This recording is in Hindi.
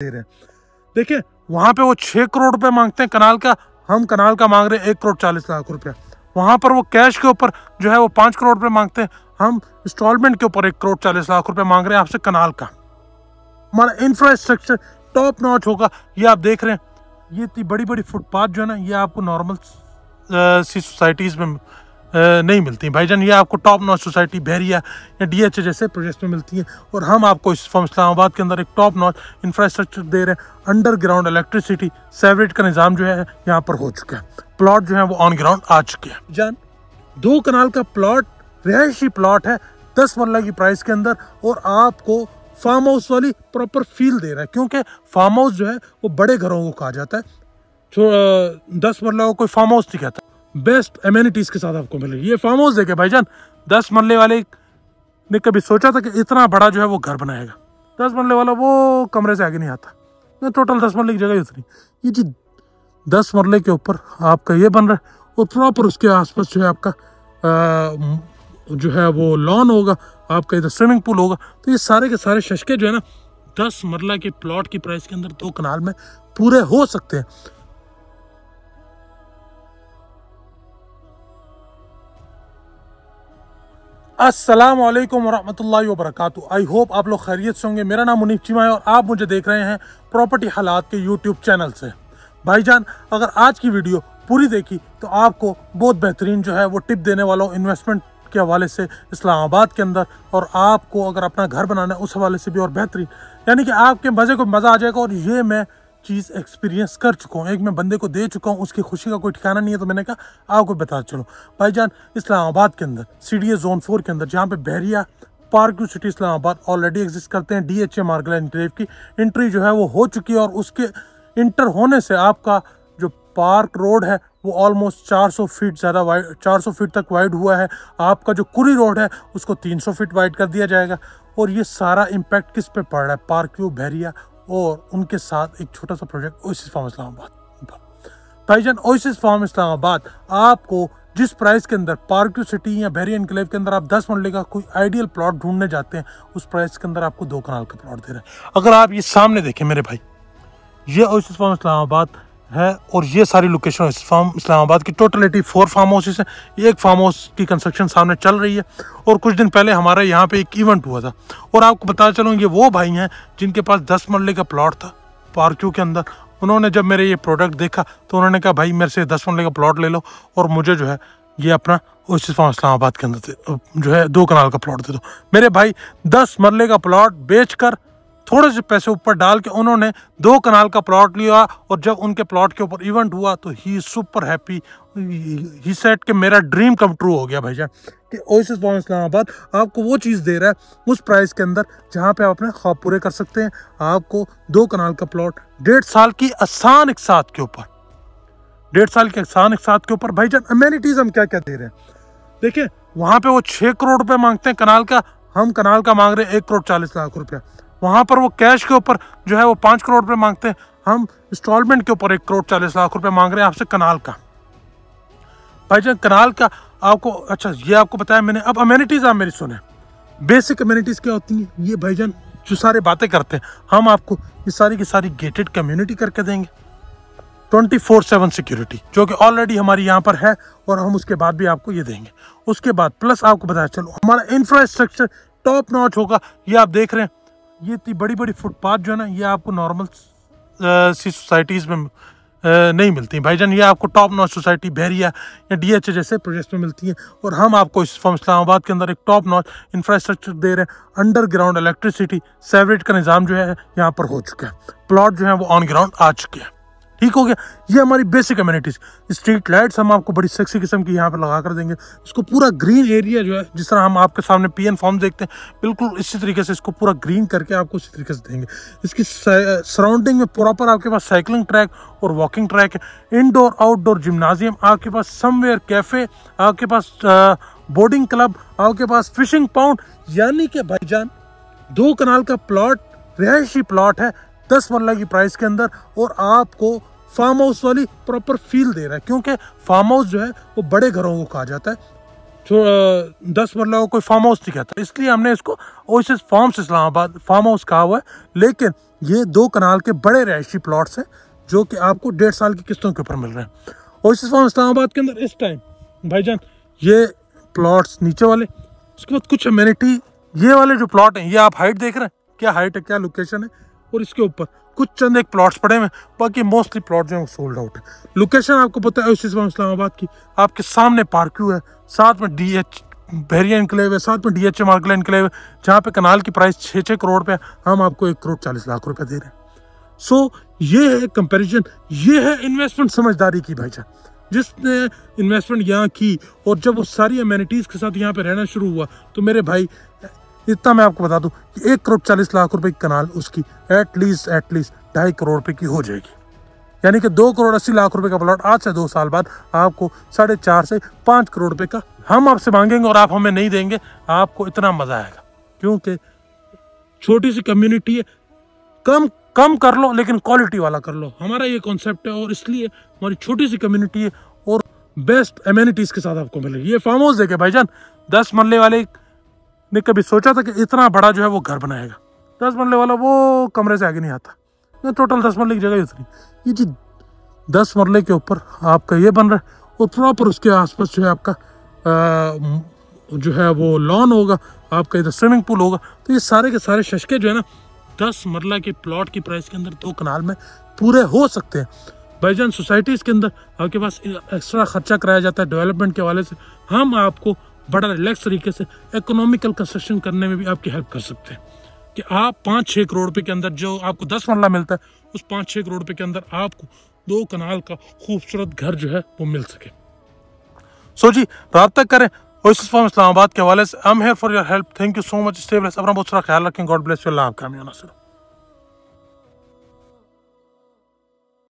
दे रहे हैं। देखिए वहां पे वो 6 करोड़ रुपए मांगते हैं कनाल का, हम कनाल का मांग रहे हैं 1,40,00,000 रुपया। वहां पर वो कैश के ऊपर जो है वो 5 करोड़ रुपए मांगते हैं, हम इंस्टॉलमेंट के ऊपर 1,40,00,000 रुपए मांग रहे हैं आपसे कनाल का। हमारा इंफ्रास्ट्रक्चर टॉप नॉच होगा। ये आप देख रहे हैं, ये इतनी बड़ी बड़ी फुटपाथ जो है ना, ये आपको नॉर्मल सी सोसाइटीज में नहीं मिलती भाईजान। ये आपको टॉप नॉच सोसाइटी बहरिया या DH जैसे प्रोजेक्ट्स में मिलती है, और हम आपको इस फॉर्म इस्लामाबाद के अंदर एक टॉप नॉच इंफ्रास्ट्रक्चर दे रहे हैं। अंडरग्राउंड इलेक्ट्रिसिटी सेवरेज का निज़ाम जो है यहाँ पर हो चुका है, प्लॉट जो है वो ऑन ग्राउंड आ चुके हैं जान। 2 कनाल का प्लॉट रिहायशी प्लॉट है 10 मरला की प्राइस के अंदर, और आपको फार्म हाउस वाली प्रॉपर फील दे रहा है, क्योंकि फार्म हाउस जो है वो बड़े घरों को कहा जाता है, 10 मरला को कोई फार्म हाउस नहीं कहता। बेस्ट एमेनिटीज के साथ आपको मिलेगी। ये फार्म हाउस देखे भाईजान, 10 मरले वाले ने कभी सोचा था कि इतना बड़ा जो है वो घर बनाएगा? 10 मरले वाला वो कमरे से आगे नहीं आता, टोटल 10 मरले की जगह ही उतनी। ये जी 10 मरले के ऊपर आपका ये बन रहा है, और प्रॉपर उसके आसपास जो है आपका जो है वो लॉन होगा, आपका इधर स्विमिंग पूल होगा। तो ये सारे के सारे शशके जो है ना 10 मरला के प्लॉट की प्राइस के अंदर 2 कनाल में पूरे हो सकते हैं। अस्सलाम वालेकुम वरहमतुल्लाहि वबरकातुहू। आई होप आप लोग खैरियत से होंगे। मेरा नाम मुनीफ चीमा है और आप मुझे देख रहे हैं प्रॉपर्टी हालात के यूट्यूब चैनल से। भाईजान अगर आज की वीडियो पूरी देखी तो आपको बहुत बेहतरीन जो है वो टिप देने वाला हूँ इन्वेस्टमेंट के हवाले से इस्लामाबाद के अंदर, और आपको अगर अपना घर बनाना है उस हवाले से भी और बेहतरीन, यानी कि आपके मज़े को मज़ा आ जाएगा। और ये मैं चीज़ एक्सपीरियंस कर चुका हूँ, एक मैं बंदे को दे चुका हूँ, उसकी खुशी का कोई ठिकाना नहीं है, तो मैंने कहा आपको बता चलो। भाईजान इस्लामाबाद के अंदर CDA Zone 4 के अंदर, जहाँ पे Bahria park city Islamabad already exist करते हैं, DHA मार्गला एनक्लेव की एंट्री जो है वो हो चुकी है, और उसके इंटर होने से आपका जो पार्क रोड है वो ऑलमोस्ट 400 फीट ज़्यादा वाइड, 400 फीट तक वाइड हुआ है। आपका जो कुरी रोड है उसको 300 फीट वाइड कर दिया जाएगा। और ये सारा इम्पैक्ट किस पे पड़ रहा है? पार्क व्यू, बहरिया और उनके साथ एक छोटा सा प्रोजेक्ट ओएसिस फार्म इस्लामाबाद। भाईजान ओएसिस फार्म इस्लामाबाद आपको जिस प्राइस के अंदर पार्क व्यू सिटी या बहरिया एनक्लेव के अंदर आप 10 मरले का कोई आइडियल प्लॉट ढूंढने जाते हैं, उस प्राइस के अंदर आपको 2 कनाल का प्लॉट दे रहा है। अगर आप ये सामने देखें मेरे भाई, ये ओएसिस फार्म इस्लामाबाद है, और ये सारी लोकेशन ओएसिस फार्म इस्लामाबाद की टोटलिटी 4 फार्म हाउसेस हैं। एक फार्म हाउस की कंस्ट्रक्शन सामने चल रही है, और कुछ दिन पहले हमारे यहाँ पे एक इवेंट हुआ था। और आपको बता चलूँ ये वो भाई हैं जिनके पास 10 मरले का प्लॉट था पार्क्यू के अंदर। उन्होंने जब मेरे ये प्रोडक्ट देखा तो उन्होंने कहा भाई मेरे से 10 मरले का प्लॉट ले लो, और मुझे जो है ये अपना ओएसिस फार्म इस्लामाबाद के अंदर जो है 2 कनाल का प्लॉट दे दो। मेरे भाई 10 मरले का प्लॉट बेच कर थोड़े से पैसे ऊपर डाल के उन्होंने 2 कनाल का प्लॉट लिया, और जब उनके प्लॉट के ऊपर इवेंट हुआ तो ही सुपर हैप्पी। ही सेड कि मेरा ड्रीम कम ट्रू हो गया भाईजान, कि ओएसिस फार्म इस्लामाबाद आपको वो चीज़ दे रहा है उस प्राइस के अंदर जहाँ पे आप अपने ख्वाब पूरे कर सकते हैं। आपको 2 कनाल का प्लॉट 1.5 साल की आसान इकसात के ऊपर, 1.5 साल के आसान इकसात के ऊपर। भाईजान अमेनिटीज हम क्या क्या दे रहे हैं? देखिए वहाँ पे वो 6 करोड़ रुपए मांगते हैं कनाल का, हम कनाल का मांग रहे हैं 1,40,00,000 रुपया। वहाँ पर वो कैश के ऊपर जो है वो 5 करोड़ रुपए मांगते हैं, हम इंस्टॉलमेंट के ऊपर 1,40,00,000 रुपए मांग रहे हैं आपसे कनाल का। भाईजान कनाल का आपको, अच्छा ये आपको बताया मैंने। अब अमेनिटीज आप मेरी सुने, बेसिक अमेनिटीज क्या होती हैं? ये भाईजान जो सारे बातें करते हैं, हम आपको ये सारी की सारी गेटेड कम्युनिटी करके देंगे, 24/7 सिक्योरिटी जो कि ऑलरेडी हमारी यहाँ पर है, और हम उसके बाद भी आपको ये देंगे। उसके बाद प्लस आपको बताया चलो हमारा इंफ्रास्ट्रक्चर टॉप नॉच होगा। ये आप देख रहे हैं, ये इतनी बड़ी बड़ी फुटपाथ जो है ना, ये आपको नॉर्मल सी सोसाइटीज़ में नहीं मिलती भाईजान। ये आपको टॉप नॉच सोसाइटी बहरिया या DHA जैसे प्रोजेक्ट्स में मिलती हैं, और हम आपको इस फॉर्म इस्लामाबाद के अंदर एक टॉप नॉच इंफ्रास्ट्रक्चर दे रहे हैं। अंडरग्राउंड इलेक्ट्रिसिटी सेवरेज का निज़ाम जो है यहाँ पर हो चुका है, प्लॉट जो है वो ऑन ग्राउंड आ चुके हैं। ठीक हो गया, ये हमारी बेसिक अमेनिटीज। स्ट्रीट लाइट्स हम आपको बड़ी सेक्सी किस्म की यहाँ पर लगा कर देंगे। इसको पूरा ग्रीन एरिया जो है, जिस तरह हम आपके सामने PN फॉर्म देखते हैं, बिल्कुल इसी तरीके से इसको पूरा ग्रीन करके आपको उसी तरीके से देंगे। इसकी सराउंडिंग में प्रॉपर आपके पास साइकिलिंग ट्रैक और वॉकिंग ट्रैक है, इंडोर आउटडोर जिम्नाजियम, आपके पास समवेयर कैफे, आपके पास बोर्डिंग क्लब, आपके पास फिशिंग पाउंड। यानी कि भाईजान 2 कनाल का प्लॉट रिहायशी प्लॉट है 10 मरला की प्राइस के अंदर, और आपको फार्म हाउस वाली प्रॉपर फील दे रहा है, क्योंकि फार्म हाउस जो है वो बड़े घरों को कहा जाता है, 10 मरला को कोई फार्म हाउस नहीं कहता, इसलिए हमने इसको Oasis Farms Islamabad farm house कहा हुआ है। लेकिन ये 2 कनाल के बड़े रहायशी प्लॉट्स हैं जो कि आपको 1.5 साल की किस्तों के ऊपर मिल रहे हैं। ओएसिस फार्म इस्लामाबाद के अंदर इस टाइम भाईजान ये प्लॉट्स नीचे वाले, उसके बाद कुछ अमेनिटी, ये वाले जो प्लॉट हैं ये आप हाइट देख रहे हैं, क्या हाइट है, क्या लोकेशन है, और इसके ऊपर कुछ चंद एक प्लॉट्स पड़े हुए, बाकी मोस्टली प्लॉट जो है सोल्ड आउट है। लोकेशन आपको पता है ओएसिस फार्म इस्लामाबाद की, आपके सामने पार्क्यू है, साथ में DH बहरिया इनक्लेव है, साथ में DH मार्कला इनक्लेव है, जहाँ पे कनाल की प्राइस 6 करोड़ पे, हम आपको 1,40,00,000 रुपए दे रहे हैं। सो ये है कंपैरिजन, ये है इन्वेस्टमेंट समझदारी की भाईजान। जिसने इन्वेस्टमेंट यहाँ की और जब वो सारी अमेनिटीज के साथ यहाँ पे रहना शुरू हुआ, तो मेरे भाई इतना मैं आपको बता दूं कि 1,40,00,000 रुपए की कनाल उसकी एटलीस्ट 2.5 करोड़ रुपए की हो जाएगी। यानी कि 2,80,00,000 रुपए का प्लॉट आज से 2 साल बाद आपको 4.5 से 5 करोड़ रुपए का हम आपसे मांगेंगे और आप हमें नहीं देंगे। आपको इतना मजा आएगा, क्योंकि छोटी सी कम्युनिटी है, कम कर लो लेकिन क्वालिटी वाला कर लो, हमारा ये कॉन्सेप्ट है। और इसलिए हमारी छोटी सी कम्युनिटी है और बेस्ट एमेनिटीज के साथ आपको मिलेगी। ये फार्म हाउस देखे भाईजान, 10 मरले वाले ने कभी सोचा था कि इतना बड़ा जो है वो घर बनाएगा? 10 मरले वाला वो कमरे से आगे नहीं आता, ये टोटल 10 मरले की जगह ही उतरी। ये जी 10 मरले के ऊपर आपका ये बन रहा है और प्रॉपर उसके आसपास जो है आपका जो है वो लॉन होगा, आपका इधर स्विमिंग पूल होगा। तो ये सारे के सारे शशके जो है ना 10 मरला के प्लॉट की प्राइस के अंदर 2 कनाल में पूरे हो सकते हैं। भाईजान सोसाइटीज़ के अंदर आपके पास एक्स्ट्रा खर्चा कराया जाता है डेवलपमेंट के हवाले से, हम आपको बड़ा रिलैक्स तरीके से इकोनॉमिकल कंस्ट्रक्शन करने में भी आपकी हेल्प कर सकते हैं कि आप 5-6 करोड़ रुपए के अंदर जो आपको 10 मरला मिलता है, उस 5-6 करोड़ रुपए के अंदर आपको 2 कनाल का खूबसूरत घर जो है वो मिल सके। सो जी राब्ता करें ओएसिस फार्म इस्लामाबाद के हवाले से। I am here for your help. Thank you so much. Stay blessed, अपना बहुत सारा ख्याल रखें। God bless you. अल्लाह आपका।